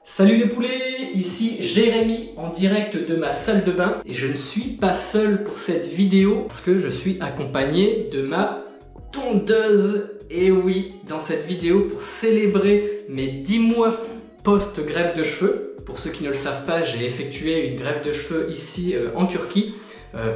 Salut les poulets, ici Jérémy en direct de ma salle de bain et je ne suis pas seul pour cette vidéo parce que je suis accompagné de ma tondeuse. Et oui, dans cette vidéo pour célébrer mes 10 mois post-greffe de cheveux, pour ceux qui ne le savent pas, j'ai effectué une greffe de cheveux ici en Turquie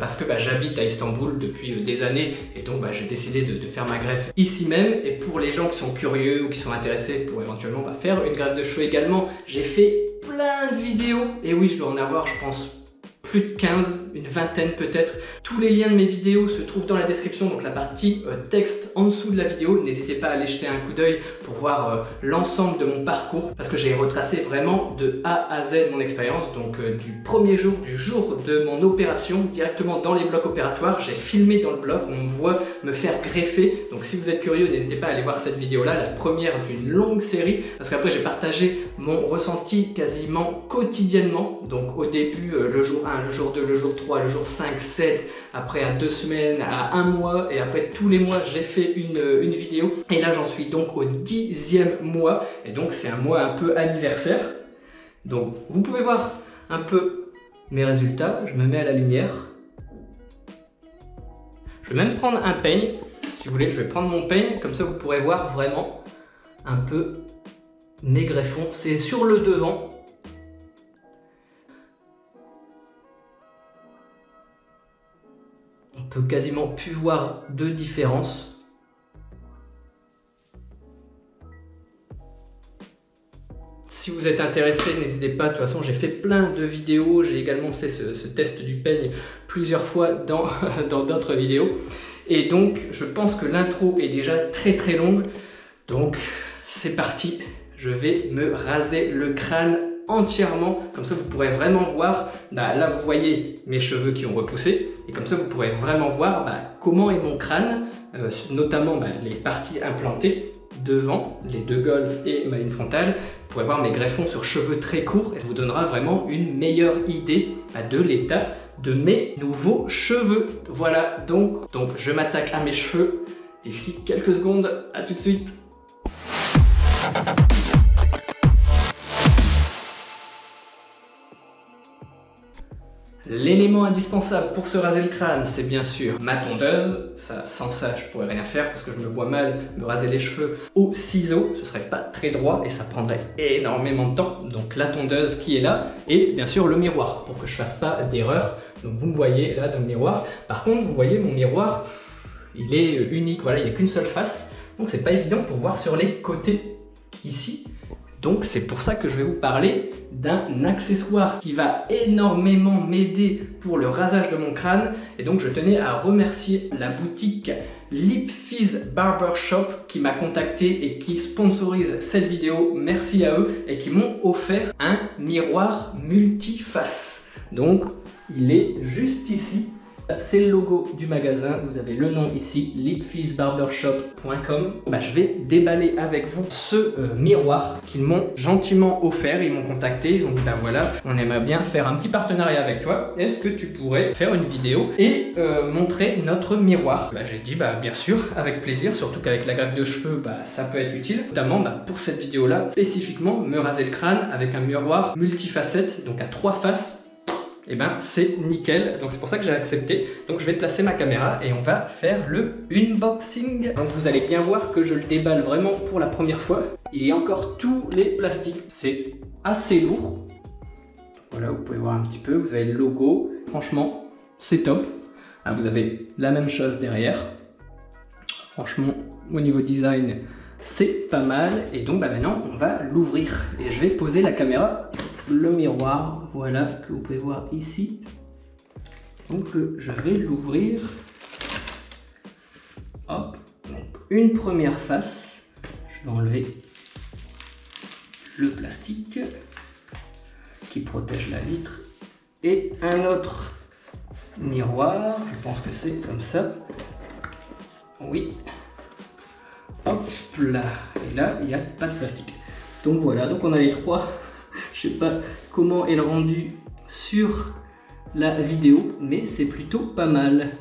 parce que j'habite à Istanbul depuis des années et donc j'ai décidé de faire ma greffe ici même. Et pour les gens qui sont curieux ou qui sont intéressés pour éventuellement faire une greffe de cheveux également, j'ai fait plein de vidéos et oui, je dois en avoir je pense plus de 15, une vingtaine peut-être. Tous les liens de mes vidéos se trouvent dans la description, donc la partie texte en dessous de la vidéo. N'hésitez pas à aller jeter un coup d'œil pour voir l'ensemble de mon parcours parce que j'ai retracé vraiment de A à Z mon expérience. Donc du premier jour, du jour de mon opération, directement dans les blocs opératoires, j'ai filmé dans le bloc, on me voit me faire greffer. Donc si vous êtes curieux, n'hésitez pas à aller voir cette vidéo là, la première d'une longue série, parce qu'après j'ai partagé mon ressenti quasiment quotidiennement. Donc au début, le jour 1, le jour 2, le jour 3, le jour 5, 7, après à 2 semaines, à 1 mois, et après tous les mois j'ai fait une vidéo. Et là j'en suis donc au 10e mois, et donc c'est un mois un peu anniversaire. Donc vous pouvez voir un peu mes résultats, je me mets à la lumière. Je vais même prendre un peigne, si vous voulez, je vais prendre mon peigne, comme ça vous pourrez voir vraiment un peu mes greffons. C'est sur le devant. On peut quasiment plus voir de différence. Si vous êtes intéressé, n'hésitez pas. De toute façon, j'ai fait plein de vidéos. J'ai également fait ce test du peigne plusieurs fois dans d'autres vidéos. Et donc, je pense que l'intro est déjà très longue. Donc, c'est parti. Je vais me raser le crâne entièrement. Comme ça, vous pourrez vraiment voir. Là, vous voyez mes cheveux qui ont repoussé. Et comme ça, vous pourrez vraiment voir comment est mon crâne, notamment les parties implantées devant, les deux golfs et ma ligne frontale. Vous pourrez voir mes greffons sur cheveux très courts et ça vous donnera vraiment une meilleure idée de l'état de mes nouveaux cheveux. Voilà, donc je m'attaque à mes cheveux d'ici quelques secondes. À tout de suite. L'élément indispensable pour se raser le crâne, c'est bien sûr ma tondeuse. Sans ça, je pourrais rien faire parce que je me vois mal me raser les cheveux au ciseau. Ce serait pas très droit et ça prendrait énormément de temps. Donc la tondeuse qui est là et bien sûr le miroir pour que je fasse pas d'erreur. Donc vous me voyez là dans le miroir. Par contre, vous voyez mon miroir, il est unique. Voilà, il n'y a qu'une seule face. Donc c'est pas évident pour voir sur les côtés ici. Donc c'est pour ça que je vais vous parler d'un accessoire qui va énormément m'aider pour le rasage de mon crâne. Et donc je tenais à remercier la boutique Lip Fizz Barbershop qui m'a contacté et qui sponsorise cette vidéo. Merci à eux et qui m'ont offert un miroir multiface. Donc il est juste ici. C'est le logo du magasin, vous avez le nom ici, lipfizzbarbershop.com. Je vais déballer avec vous ce miroir qu'ils m'ont gentiment offert. Ils m'ont contacté, ils ont dit voilà, on aimerait bien faire un petit partenariat avec toi. Est-ce que tu pourrais faire une vidéo et montrer notre miroir? J'ai dit bien sûr, avec plaisir, surtout qu'avec la greffe de cheveux, ça peut être utile. Notamment pour cette vidéo-là, spécifiquement, me raser le crâne avec un miroir multifacette, donc à 3 faces. Et c'est nickel, donc c'est pour ça que j'ai accepté. Donc je vais placer ma caméra et on va faire le unboxing. Donc vous allez bien voir que je le déballe vraiment pour la première fois. Il y a encore tous les plastiques, c'est assez lourd. Voilà, vous pouvez voir un petit peu, vous avez le logo. Franchement, c'est top. Vous avez la même chose derrière. Franchement, au niveau design, c'est pas mal. Et donc maintenant, on va l'ouvrir. Et je vais poser la caméra. Le miroir, voilà, que vous pouvez voir ici. Donc je vais l'ouvrir. Hop, donc une première face. Je vais enlever le plastique qui protège la vitre. Et un autre miroir, je pense que c'est comme ça. Oui. Hop là. Et là, il n'y a pas de plastique. Donc voilà, donc on a les trois. Je sais pas comment est le rendu sur la vidéo, mais c'est plutôt pas mal.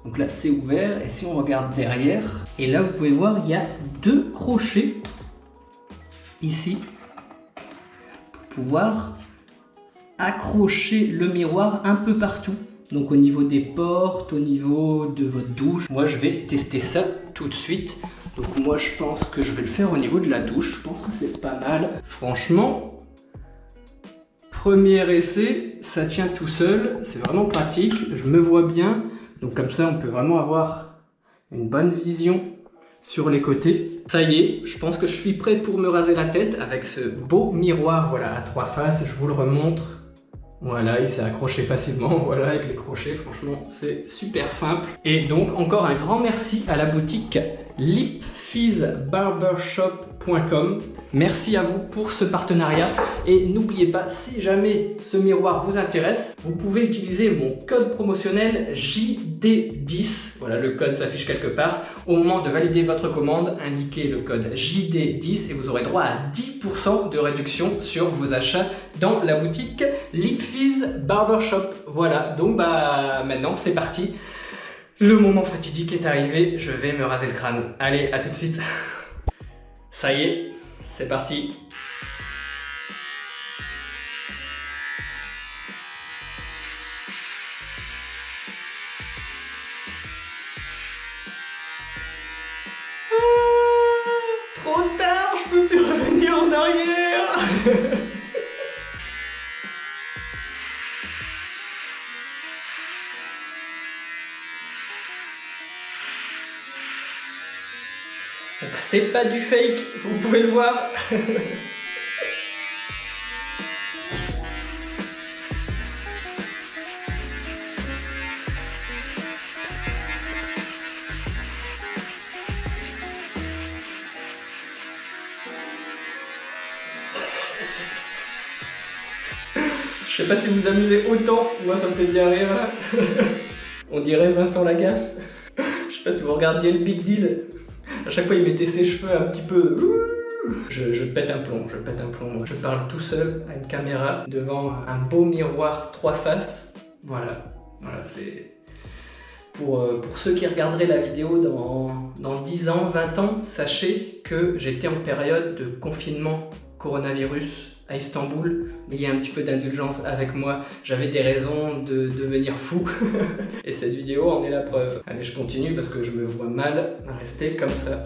Donc là c'est ouvert et si on regarde derrière, et là vous pouvez voir il y a 2 crochets ici pouvoir accrocher le miroir un peu partout. Donc au niveau des portes, au niveau de votre douche. Moi je vais tester ça tout de suite. Donc moi je pense que je vais le faire au niveau de la douche. Je pense que c'est pas mal. Franchement, premier essai, ça tient tout seul. C'est vraiment pratique. Je me vois bien. Donc comme ça on peut vraiment avoir une bonne vision sur les côtés. Ça y est, je pense que je suis prêt pour me raser la tête avec ce beau miroir, voilà, à 3 faces. Je vous le remontre. Voilà, il s'est accroché facilement, voilà, avec les crochets, franchement, c'est super simple. Et donc, encore un grand merci à la boutique lipfizzbarbershop.com. Merci à vous pour ce partenariat. Et n'oubliez pas, si jamais ce miroir vous intéresse, vous pouvez utiliser mon code promotionnel JD10. Voilà, le code s'affiche quelque part. Au moment de valider votre commande, indiquez le code JD10 et vous aurez droit à 10% de réduction sur vos achats dans la boutique Lipfizz Barbershop. Voilà, donc maintenant c'est parti. Le moment fatidique est arrivé, je vais me raser le crâne. Allez, à tout de suite. Ça y est, c'est parti. Trop tard, je peux plus revenir en arrière. Donc c'est pas du fake, vous pouvez le voir. Je sais pas si vous vous amusez autant, moi ça me fait bien rire là. On dirait Vincent Lagaffe. Je sais pas si vous regardiez le Big Deal. À chaque fois il mettait ses cheveux un petit peu... Je pète un plomb, je pète un plomb. Moi. Je parle tout seul à une caméra devant un beau miroir 3 faces. Voilà, c'est... Pour ceux qui regarderaient la vidéo dans 10 ans, 20 ans, sachez que j'étais en période de confinement coronavirus à Istanbul. Ayez un petit peu d'indulgence avec moi, j'avais des raisons de devenir fou. Et cette vidéo en est la preuve. Allez, je continue parce que je me vois mal rester comme ça.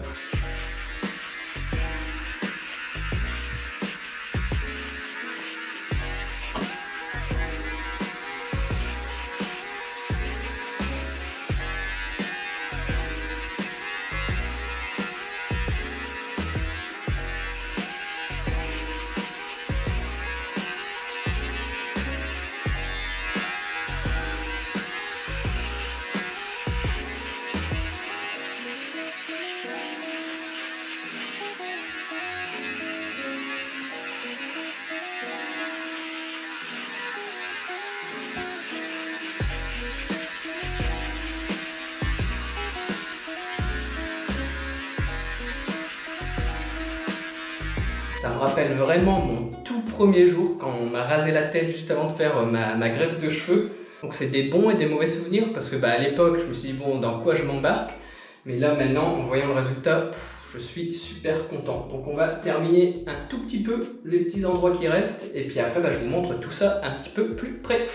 Ça me rappelle vraiment mon tout premier jour quand on m'a rasé la tête juste avant de faire ma greffe de cheveux. Donc c'est des bons et des mauvais souvenirs parce que à l'époque je me suis dit bon, dans quoi je m'embarque. Mais là maintenant en voyant le résultat, je suis super content. Donc on va terminer un tout petit peu les petits endroits qui restent et puis après je vous montre tout ça un petit peu plus près.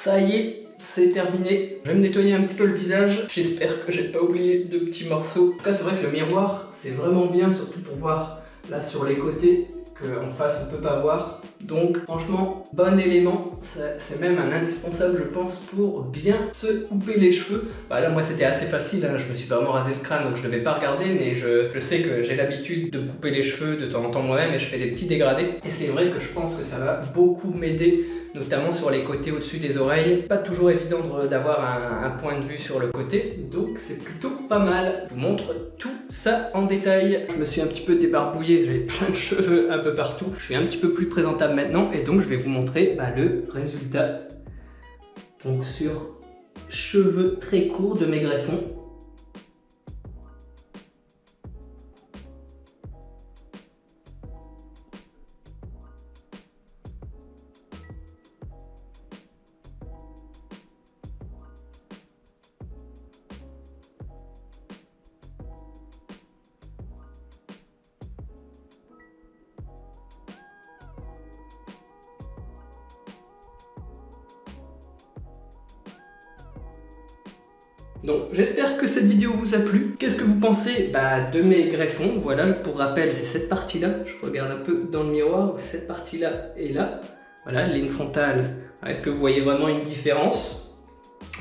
Ça y est, c'est terminé. Je vais me nettoyer un petit peu le visage. J'espère que j'ai pas oublié de petits morceaux. En tout cas, c'est vrai que le miroir, c'est vraiment bien, surtout pour voir là sur les côtés, qu'en face on peut pas voir. Donc franchement, bon élément. C'est même un indispensable, je pense, pour bien se couper les cheveux. Là, moi, c'était assez facile. Hein. Je me suis vraiment rasé le crâne, donc je devais pas regarder. Mais je sais que j'ai l'habitude de me couper les cheveux de temps en temps moi-même et je fais des petits dégradés. Et c'est vrai que je pense que ça va beaucoup m'aider notamment sur les côtés au-dessus des oreilles. Pas toujours évident d'avoir un point de vue sur le côté, donc c'est plutôt pas mal. Je vous montre tout ça en détail. Je me suis un petit peu débarbouillé, j'avais plein de cheveux un peu partout. Je suis un petit peu plus présentable maintenant et donc je vais vous montrer le résultat. Donc sur cheveux très courts de mes greffons. Donc j'espère que cette vidéo vous a plu. Qu'est-ce que vous pensez de mes greffons? Voilà, pour rappel, c'est cette partie-là. Je regarde un peu dans le miroir, c'est cette partie-là et là. Voilà, ligne frontale. Est-ce que vous voyez vraiment une différence?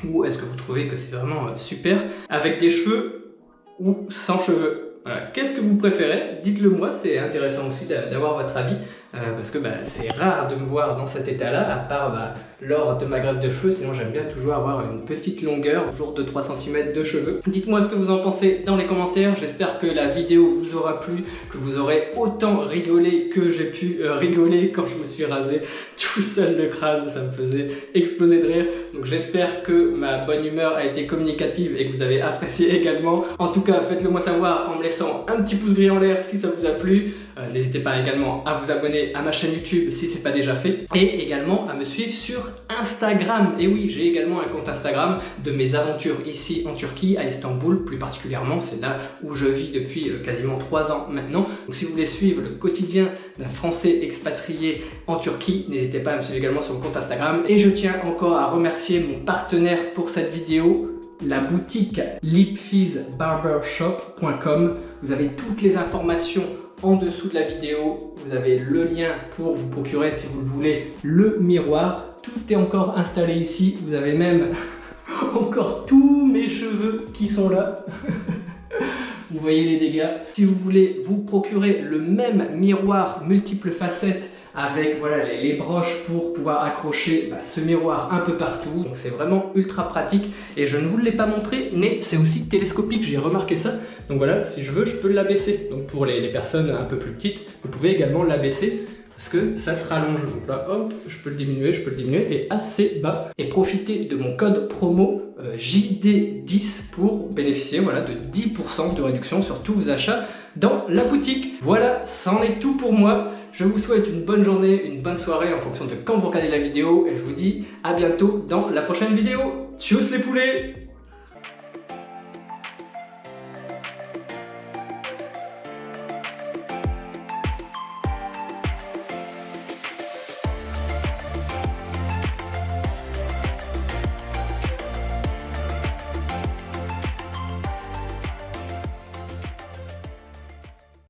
Ou est-ce que vous trouvez que c'est vraiment super? Avec des cheveux ou sans cheveux? Voilà. Qu'est-ce que vous préférez? Dites-le moi, c'est intéressant aussi d'avoir votre avis. Parce que c'est rare de me voir dans cet état-là, à part lors de ma greffe de cheveux, sinon j'aime bien toujours avoir une petite longueur, toujours de 3 cm de cheveux. Dites-moi ce que vous en pensez dans les commentaires, j'espère que la vidéo vous aura plu, que vous aurez autant rigolé que j'ai pu rigoler quand je me suis rasé tout seul le crâne, ça me faisait exploser de rire. Donc j'espère que ma bonne humeur a été communicative et que vous avez apprécié également. En tout cas, faites-le moi savoir en me laissant un petit pouce gris en l'air si ça vous a plu. N'hésitez pas également à vous abonner à ma chaîne YouTube si c'est pas déjà fait et également à me suivre sur Instagram. Et oui, j'ai également un compte Instagram de mes aventures ici en Turquie, à Istanbul plus particulièrement. C'est là où je vis depuis quasiment 3 ans maintenant. Donc si vous voulez suivre le quotidien d'un Français expatrié en Turquie, n'hésitez pas à me suivre également sur mon compte Instagram. Et je tiens encore à remercier mon partenaire pour cette vidéo, la boutique lipfizbarbershop.com. Vous avez toutes les informations en dessous de la vidéo, vous avez le lien pour vous procurer, si vous le voulez, le miroir. Tout est encore installé ici, vous avez même encore tous mes cheveux qui sont là. Vous voyez les dégâts. Si vous voulez vous procurer le même miroir multiples facettes avec les broches pour pouvoir accrocher ce miroir un peu partout. Donc c'est vraiment ultra pratique et je ne vous l'ai pas montré, mais c'est aussi télescopique, j'ai remarqué ça. Donc voilà, si je veux, je peux l'abaisser. Donc pour les personnes un peu plus petites, vous pouvez également l'abaisser parce que ça se rallonge. Donc là, hop, je peux le diminuer et assez bas. Et profitez de mon code promo JD10 pour bénéficier de 10% de réduction sur tous vos achats dans la boutique. Voilà, c'en est tout pour moi. Je vous souhaite une bonne journée, une bonne soirée en fonction de quand vous regardez la vidéo et je vous dis à bientôt dans la prochaine vidéo. Tchuss les poulets!